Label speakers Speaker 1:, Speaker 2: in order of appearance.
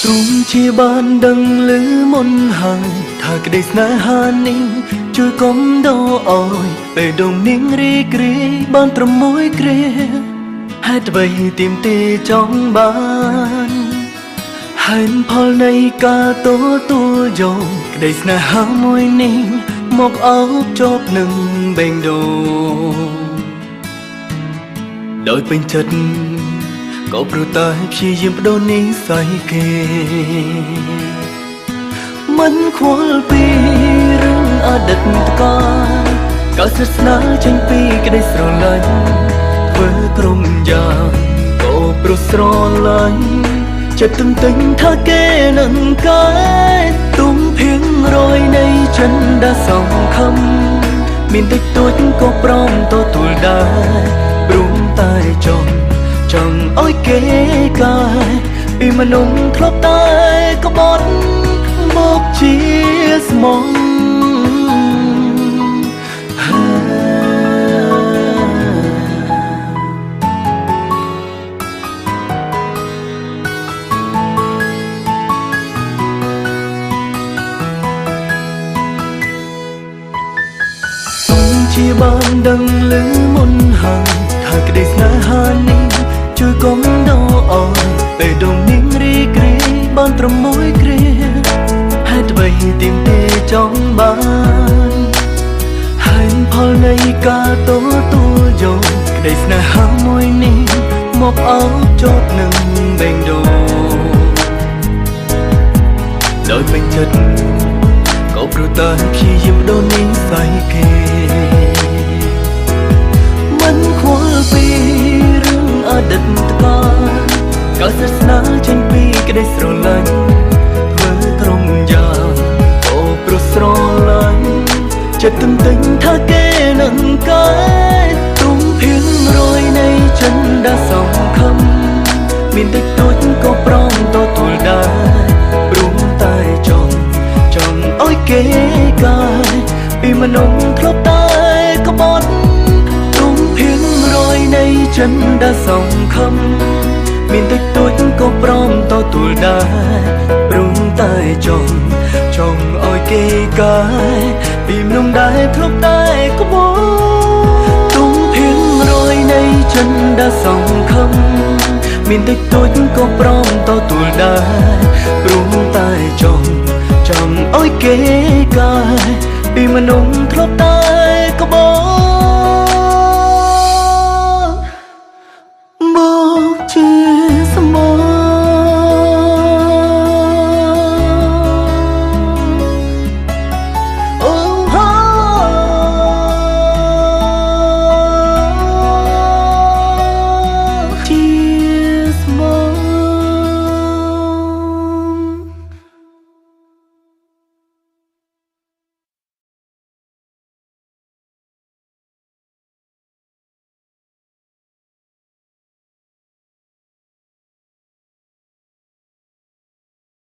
Speaker 1: ទ្រង់ជាបានដឹងឮមុនហើយថាក្តីស្នេហានេះជួយកុំដោអើយពេលដងនាងរីករាយបានត្រឹមមួយគ្រាហេតុអ្វីទៀមទីចង់បានហេតុផលនៃការទទួលយកក្តីស្នេហាមួយនេះមកអោបជាប់នឹងបេងដូងដោយពេញចិត្តក៏ព្រោះតែព្យាយាមបដូរនិស្ស័យគេមិនខ្វល់ពីរឿងអតីតកាលក៏ស្និទ្ធស្នាលចេញពីក្តីស្រឡាញ់ធ្វើក្រុមយ៉ាងក៏ព្រោះស្រឡាញ់ចិត្តទន្ទឹងថាគេនឹងកែទុំភៀងរយនៃចិនដាសងខំមានតិចតួចក៏ព្រមទទួលដែរព្រមតែចង់ឲ្យគេកាយពីមនុស្សធ្លាប់តែក្បត់មកជាស្មងជាបានដឹងឮមុនហើយថាក្តីស្នេហានេះជួយកុំដោអើយពេលដងនាងរីករាយបានត្រឹមមួយគ្រាហេតុអ្វីទៀមទីចង់បានហេតុផលនៃការទទួលយកក្តីស្នេហាមួយនេះមកអោបជាប់នឹងបេងដូងដោយពេញចិត្តក៏ព្រោះតែព្យាយាមបដូរនិស្ស័យគេមិនខ្វល់ពីរឿងអតីតកាលក៏ស្និទ្ធស្នាលចេញពីក្តីស្រឡាញ់ធ្វើក្រុមយ៉ាងក៏ព្រោះស្រឡាញ់ចិត្តទន្ទឹងថាគេនឹងកែទុំភៀងរយនៃចិនដាសងខំមានតិចតួចក៏ព្រមទទួលដែរព្រមតែចង់ឲ្យគេកាយពីមនុស្សធ្លាប់តែក្បត់ទុំភៀងរយនៃចិនដាសងខំមានតិចតួចក៏ព្រមទទួលដែរព្រមតែចង់ឲ្យគេកាយពីមនុស្សដែលធ្លាប់តែក្បត់ទុំភៀងរយនៃចិនដាសងខំមានតិចតួចក៏ព្រមទទួលដែរព្រមតែចង់ឲ្យគេកាយពីមនុស្សធ្លាប់តែ